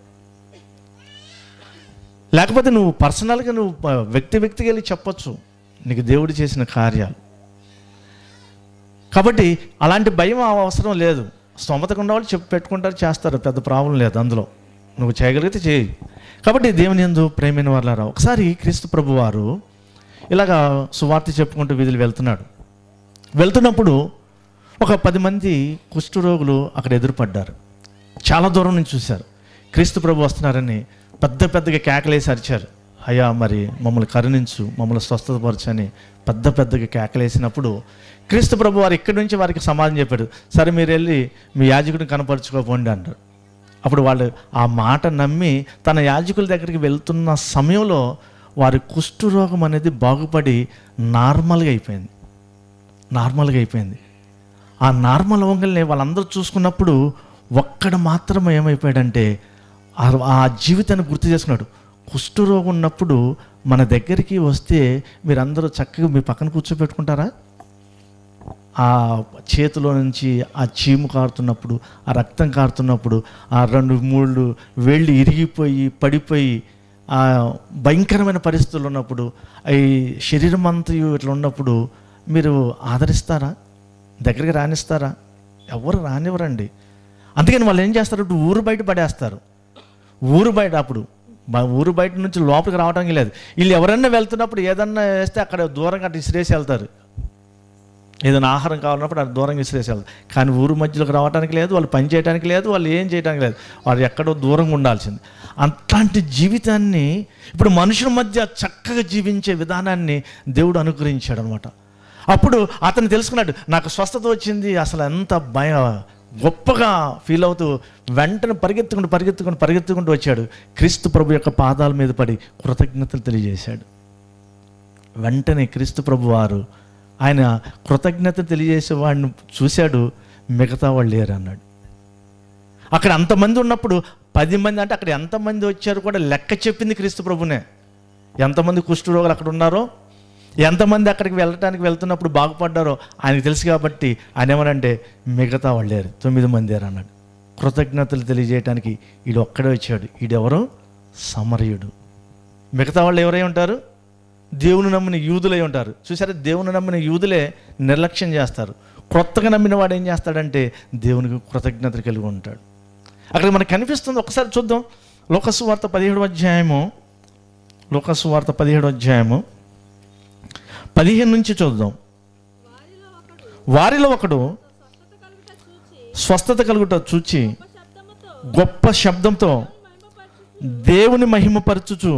లేకపోతే నువ్వు పర్సనల్గా నువ్వు వ్యక్తికి వెళ్ళి చెప్పొచ్చు నీకు దేవుడు చేసిన కార్యాలు. కాబట్టి అలాంటి భయం అవసరం లేదు. స్తోమతకు ఉన్న వాళ్ళు పెట్టుకుంటారు, చేస్తారు, పెద్ద ప్రాబ్లం లేదు అందులో. నువ్వు చేయగలిగితే చేయి. కాబట్టి దేవుని యందు ప్రేమైన వాళ్ళారా, ఒకసారి క్రీస్తు ప్రభు వారు ఇలాగా సువార్త చెప్పుకుంటూ వీధులు వెళ్తున్నప్పుడు ఒక 10 మంది కుష్ఠరోగులు అక్కడ ఎదురుపడ్డారు. చాలా దూరం నుంచి చూశారు. క్రీస్తు ప్రభు వస్తున్నారని పెద్దగా కేకలేసి అరిచారు, అయ్యా మరి మమ్మల్ని కరుణించు, మమ్మల్ని స్వస్థతపరచని పెద్దగా కేకలేసినప్పుడు క్రీస్తు ప్రభు వారు ఇక్కడి నుంచి వారికి సమాధానం చెప్పాడు, సరే మీరు వెళ్ళి మీ యాజకుడిని కనపరుచుకోపోండి అన్నారు. అప్పుడు వాళ్ళు ఆ మాట నమ్మి తన యాజకుల దగ్గరికి వెళ్తున్న సమయంలో వారి కుష్ఠరోగం అనేది బాగుపడి నార్మల్గా అయిపోయింది. ఆ నార్మల్ అవ్వగానే వాళ్ళందరూ చూసుకున్నప్పుడు ఒక్కడ మాత్రం ఏమైపోయాడంటే ఆ జీవితాన్ని గుర్తు చేసుకున్నాడు. కుష్ఠరోగం ఉన్నప్పుడు మన దగ్గరికి వస్తే మీరందరూ చక్కగా మీ పక్కన కూర్చోబెట్టుకుంటారా? ఆ చేతిలో నుంచి ఆ చీము కారుతున్నప్పుడు, ఆ రక్తం కారుతున్నప్పుడు, ఆ 2-3 వేళ్ళు ఇరిగిపోయి పడిపోయి ఆ భయంకరమైన పరిస్థితులు ఉన్నప్పుడు, ఈ శరీరం అంతా ఇట్లా ఉన్నప్పుడు మీరు ఆదరిస్తారా? దగ్గరికి రానిస్తారా? ఎవరు రానివ్వరండి. అందుకని వాళ్ళు ఏం చేస్తారు, ఊరు బయట పడేస్తారు. ఊరు బయట నుంచి లోపలికి రావడానికి లేదు. వీళ్ళు ఎవరన్నా వెళ్తున్నప్పుడు ఏదన్నా వేస్తే అక్కడ దూరంగా అటు ఇసిరేసి వెళ్తారు. ఏదైనా ఆహారం కావాలన్నప్పుడు అటు దూరంగా ఇసిరేసి వెళ్తారు. కానీ ఊరు మధ్యలోకి రావడానికి లేదు, వాళ్ళు పని చేయడానికి లేదు, వాళ్ళు ఏం చేయడానికి లేదు, వాళ్ళు ఎక్కడో దూరంగా ఉండాల్సింది. అట్లాంటి జీవితాన్ని ఇప్పుడు మనుషుల మధ్య చక్కగా జీవించే విధానాన్ని దేవుడు అనుగ్రహించాడు అనమాట. అప్పుడు అతను తెలుసుకున్నాడు, నాకు స్వస్థత వచ్చింది, అసలు ఎంత గొప్పగా ఫీల్ అవుతూ వెంటనే పరిగెత్తుకుంటూ వచ్చాడు. క్రీస్తు ప్రభు యొక్క పాదాల మీద పడి కృతజ్ఞతలు తెలియజేశాడు. వెంటనే క్రీస్తు ప్రభు వారు ఆయన కృతజ్ఞత తెలియజేసే వాడిని చూశాడు, మిగతా వాళ్ళు లేరు అన్నాడు. అక్కడ అంతమంది ఉన్నప్పుడు 10 మంది అంటే అక్కడ ఎంతమంది వచ్చారు కూడా లెక్క చెప్పింది క్రీస్తు ప్రభునే. ఎంతమంది కుష్ఠరోగులు అక్కడ ఉన్నారో, ఎంతమంది అక్కడికి వెళ్తున్నప్పుడు బాగుపడ్డారో ఆయనకు తెలుసు. కాబట్టి ఆయన ఏమనంటే మిగతా వాళ్ళు లేరు, 9 మంది అన్నాడు. కృతజ్ఞతలు తెలియజేయడానికి వీడు ఒక్కడే వచ్చాడు. వీడెవరు? సమరయుడు. మిగతా వాళ్ళు ఎవరై ఉంటారు? దేవుని నమ్మిన యూదులై ఉంటారు. చూసారా, దేవుని నమ్మిన యూదులే నిర్లక్ష్యం చేస్తారు. కొత్తగా నమ్మిన వాడు ఏం చేస్తాడంటే దేవునికి కృతజ్ఞతలు కలిగి ఉంటాడు. అక్కడ మనకు కనిపిస్తుంది. ఒకసారి చూద్దాం. లోకసువార్త 17వ అధ్యాయము 15 నుంచి చూద్దాం. వారిలో ఒకడు స్వస్థత కలుగుట చూచి గొప్ప శబ్దంతో దేవుని మహిమపరచుచు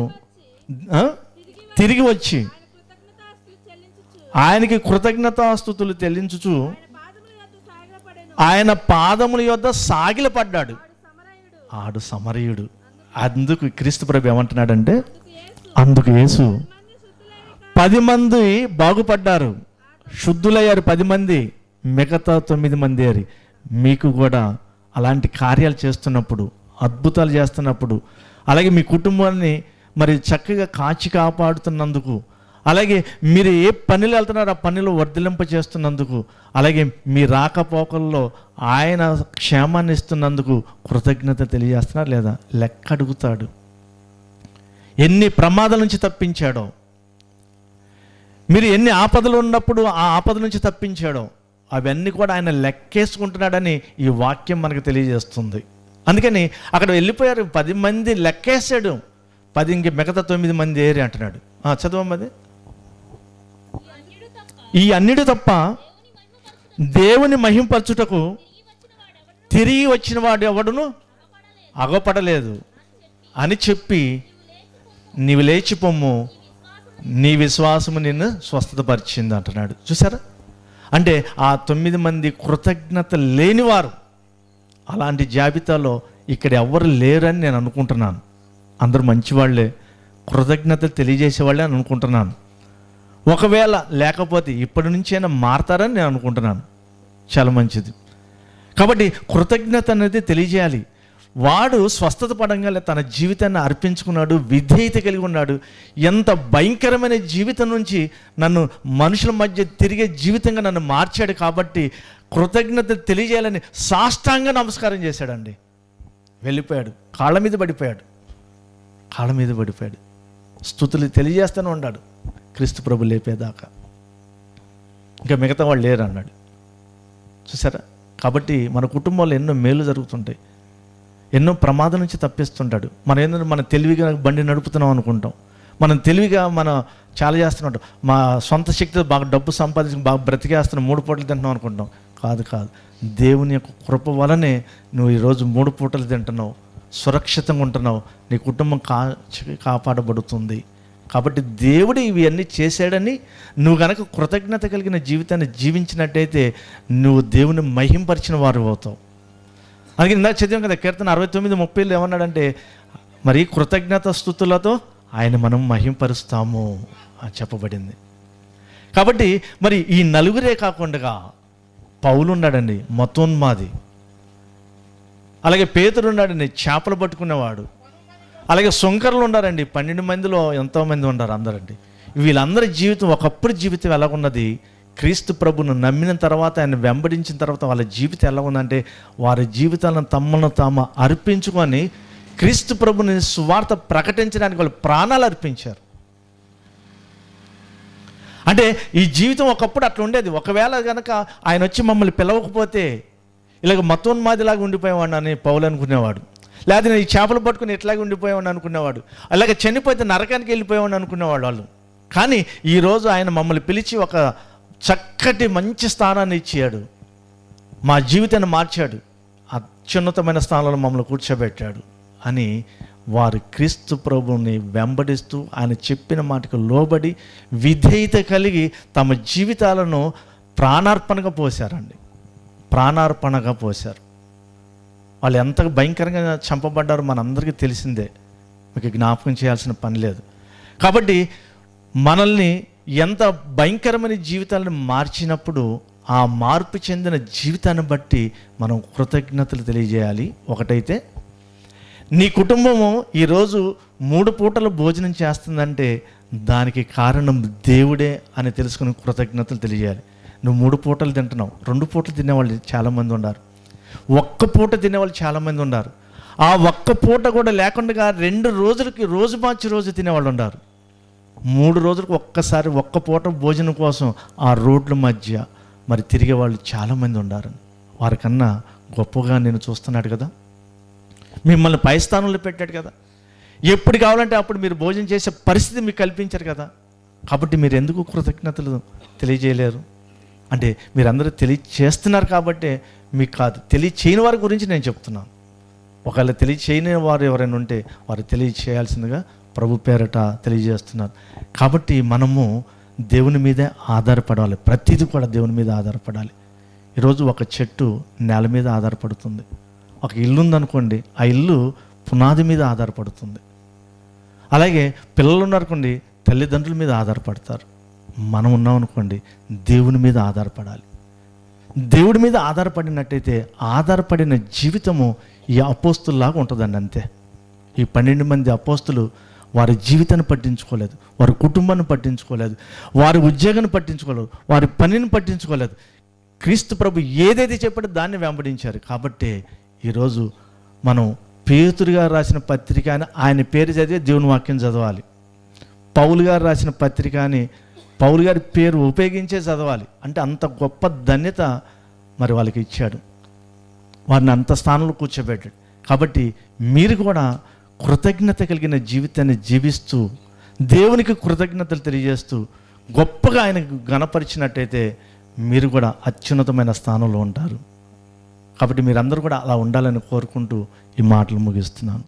తిరిగి వచ్చి ఆయనకి కృతజ్ఞతాస్తుతులు చెల్లించుచు ఆయన పాదముల యొద్ద సాగిలపడ్డాడు. ఆడు సమరయుడు. అందుకు క్రీస్తు ప్రభు ఏమంటున్నాడంటే, అందుకు యేసు 10 మంది బాగుపడ్డారు, శుద్ధులయ్యారు 10 మంది, మిగతా 9 మంది అరి. మీకు కూడా అలాంటి కార్యాలు చేస్తున్నప్పుడు, అద్భుతాలు చేస్తున్నప్పుడు, అలాగే మీ కుటుంబాన్ని మరి చక్కగా కాపాడుతున్నందుకు, అలాగే మీరు ఏ పనిలో వెళ్తున్నారో ఆ పనిలో వర్ధిలింప చేస్తున్నందుకు, అలాగే మీ రాకపోకల్లో ఆయన క్షేమాన్ని ఇస్తున్నందుకు కృతజ్ఞత తెలియజేస్తున్నారు లేదా? లెక్క అడుగుతాడు. ఎన్ని ప్రమాదాల నుంచి తప్పించాడో, మీరు ఎన్ని ఆపదలు ఉన్నప్పుడు ఆ ఆపద నుంచి తప్పించాడో అవన్నీ కూడా ఆయన లెక్కేసుకుంటున్నాడని ఈ వాక్యం మనకు తెలియజేస్తుంది. అందుకని అక్కడ వెళ్ళిపోయారు 10 మంది లెక్కేసాడు. 10 ఇంక మిగతా 9 మంది ఏరి అంటున్నాడు. చదవమ్మది. ఈ అన్నిటి తప్ప దేవుని మహింపరచుటకు తిరిగి వచ్చిన వాడు ఎవడును అగపడలేదు అని చెప్పి, నీవు లేచిపోమ్ము, నీ విశ్వాసము నిన్ను స్వస్థతపరిచింది అంటున్నాడు. చూసారా, అంటే ఆ 9 మంది కృతజ్ఞత లేనివారు. అలాంటి జాబితాలో ఇక్కడ ఎవరు లేరని నేను అనుకుంటున్నాను. అందరూ మంచివాళ్లే, కృతజ్ఞతలు తెలియజేసేవాళ్ళే అని అనుకుంటున్నాను. ఒకవేళ లేకపోతే ఇప్పటి నుంచైనా మారతారని నేను అనుకుంటున్నాను. చాలా మంచిది. కాబట్టి కృతజ్ఞత అనేది తెలియజేయాలి. వాడు స్వస్థత పడంగానే తన జీవితాన్ని అర్పించుకున్నాడు, విధేయత కలిగి ఉన్నాడు. ఎంత భయంకరమైన జీవితం నుంచి నన్ను మనుషుల మధ్య తిరిగే జీవితంగా నన్ను మార్చాడు. కాబట్టి కృతజ్ఞత తెలియజేయాలని సాష్టాంగ నమస్కారం చేశాడండి. వెళ్ళిపోయాడు, కాళ్ళ మీద పడిపోయాడు. స్తుతులు తెలియజేస్తూనే ఉన్నాడు క్రీస్తు ప్రభు లేపేదాకా. ఇంకా మిగతా వాళ్ళు లేరు అన్నాడు. చూసారా, కాబట్టి మన కుటుంబంలో ఎన్నో మేలు జరుగుతుంటాయి, ఎన్నో ప్రమాదం నుంచి తప్పిస్తుంటాడు. మనం ఏంటంటే మనం తెలివిగా బండి నడుపుతున్నాం అనుకుంటాం, మనం తెలివిగా మనం చాలా చేస్తున్నాం, మా సొంత శక్తితో బాగా డబ్బు సంపాదించి బాగా బ్రతికేస్తున్నాం, 3 పూటలు తింటున్నాం అనుకుంటాం. కాదు కాదు, దేవుని యొక్క కృప వలనే నువ్వు ఈరోజు 3 పూటలు తింటున్నావు, సురక్షితంగా ఉంటున్నావు, నీ కుటుంబం కాపాడబడుతుంది. కాబట్టి దేవుడు ఇవన్నీ చేశాడని నువ్వు కనుక కృతజ్ఞత కలిగిన జీవితాన్ని జీవించినట్టయితే నువ్వు దేవుని మహింపరిచిన వారు అవుతావు. అలాగే ఇందాక చదివాం కదా, కీర్తన 69:30 ఏమన్నాడంటే, మరి కృతజ్ఞత స్తుతులతో ఆయన మనం మహింపరుస్తాము అని చెప్పబడింది. కాబట్టి మరి ఈ నలుగురే కాకుండా పౌలు ఉన్నాడండి, మతోన్మాది. అలాగే పేతురు ఉన్నాడండి, చేపలు పట్టుకునేవాడు. అలాగే సుంకర్లు ఉన్నారండి, 12 మందిలో ఎంతోమంది ఉన్నారు అందరండి. వీళ్ళందరి జీవితం ఒకప్పుడు జీవితం ఎలాగున్నది, క్రీస్తు ప్రభును నమ్మిన తర్వాత, ఆయన వెంబడించిన తర్వాత వాళ్ళ జీవితం ఎలా ఉందంటే, వారి జీవితాలను తమను తాము అర్పించుకొని క్రీస్తు ప్రభుని సువార్త ప్రకటించడానికి వాళ్ళు ప్రాణాలు అర్పించారు. అంటే ఈ జీవితం ఒకప్పుడు అట్లా ఉండేది. ఒకవేళ కనుక ఆయన వచ్చి మమ్మల్ని పిలవకపోతే ఇలాగ మతోన్మాదిలాగా ఉండిపోయేవాడు అని పౌలు అనుకునేవాడు. లేదా నేను ఈ చేపలు పట్టుకుని ఇట్లాగే ఉండిపోయేవాడిని అనుకునేవాడు. అలాగే చనిపోతే నరకానికి వెళ్ళిపోయేవాడిని అనుకునేవాడు వాళ్ళు. కానీ ఈరోజు ఆయన మమ్మల్ని పిలిచి ఒక చక్కటి మంచి స్థానాన్ని ఇచ్చాడు, మా జీవితాన్ని మార్చాడు, అత్యున్నతమైన స్థానంలో మమ్మల్ని కూర్చోబెట్టాడు అని వారు క్రీస్తు ప్రభువుని వెంబడిస్తూ ఆయన చెప్పిన మాటకు లోబడి విధేయత కలిగి తమ జీవితాలను ప్రాణార్పణగా పోశారండి. ప్రాణార్పణగా పోశారు. వాళ్ళు ఎంత భయంకరంగా చంపబడ్డారో మనందరికీ తెలిసిందే, మీకు జ్ఞాపకం చేయాల్సిన పని లేదు. కాబట్టి మనల్ని ఎంత భయంకరమైన జీవితాలను మార్చినప్పుడు ఆ మార్పు చెందిన జీవితాన్ని బట్టి మనం కృతజ్ఞతలు తెలియజేయాలి. ఒకటైతే నీ కుటుంబము ఈరోజు 3 పూటలు భోజనం చేస్తుందంటే దానికి కారణం దేవుడే అని తెలుసుకుని కృతజ్ఞతలు తెలియజేయాలి. నువ్వు 3 పూటలు తింటున్నావు, 2 పూటలు తినేవాళ్ళు చాలామంది ఉన్నారు, 1 పూట తినేవాళ్ళు చాలామంది ఉన్నారు, ఆ 1 పూట కూడా లేకుండా 2 రోజులకి రోజు మార్చి రోజు తినేవాళ్ళు ఉన్నారు, 3 రోజులకు ఒక్కసారి 1 పూట భోజనం కోసం ఆ రోడ్ల మధ్య మరి తిరిగే వాళ్ళు చాలామంది ఉన్నారు. వారికన్నా గొప్పగా నేను చూస్తున్నాడు కదా, మిమ్మల్ని పై స్థానంలో పెట్టాడు కదా, ఎప్పుడు కావాలంటే అప్పుడు మీరు భోజనం చేసే పరిస్థితి మీకు కల్పించారు కదా. కాబట్టి మీరు ఎందుకు కృతజ్ఞతలు తెలియజేయలేరు? అంటే మీరందరూ తెలియచేస్తున్నారు కాబట్టి మీకు కాదు, తెలియచేయని వారి గురించి నేను చెప్తున్నాను. ఒకవేళ తెలియచేయని వారు ఎవరైనా ఉంటే వారు తెలియచేయాల్సిందిగా ప్రభు పేరట తెలియజేస్తున్నారు. కాబట్టి మనము దేవుని మీదే ఆధారపడాలి, ప్రతిదీ కూడా దేవుని మీద ఆధారపడాలి. ఈరోజు ఒక చెట్టు నేల మీద ఆధారపడుతుంది, ఒక ఇల్లు ఉందనుకోండి ఆ ఇల్లు పునాది మీద ఆధారపడుతుంది. అలాగే పిల్లలు ఉన్నారనుకోండి తల్లిదండ్రుల మీద ఆధారపడతారు. మనం ఉన్నాం అనుకోండి దేవుని మీద ఆధారపడాలి. దేవుడి మీద ఆధారపడినట్టయితే ఆధారపడిన జీవితము ఈ అపోస్తుల్లాగా ఉంటుందండి. అంతే. ఈ 12 మంది అపోస్తులు వారి జీవితాన్ని పట్టించుకోలేదు, వారి కుటుంబాన్ని పట్టించుకోలేదు, వారి ఉద్యోగాన్ని పట్టించుకోలేదు, వారి పనిని పట్టించుకోలేదు. క్రీస్తు ప్రభు ఏదైతే చెప్పాడో దాన్ని వెంబడించారు. కాబట్టి ఈరోజు మనం పేతురు గారు రాసిన పత్రిక అని ఆయన పేరు చదివి దేవుని వాక్యం చదవాలి, పౌలు గారు రాసిన పత్రిక అని పౌలు గారి పేరు ఉపయోగించే చదవాలి. అంటే అంత గొప్ప ధన్యత మరి వాళ్ళకి ఇచ్చాడు, వారిని అంత స్థానంలో కూర్చోబెట్టాడు. కాబట్టి మీరు కూడా కృతజ్ఞత కలిగిన జీవితాన్ని జీవిస్తూ దేవునికి కృతజ్ఞతలు తెలియజేస్తూ గొప్పగా ఆయనకు ఘనపరిచినట్టయితే మీరు కూడా అత్యున్నతమైన స్థానంలో ఉంటారు. కాబట్టి మీరందరూ కూడా అలా ఉండాలని కోరుకుంటూ ఈ మాటలు ముగిస్తున్నాను.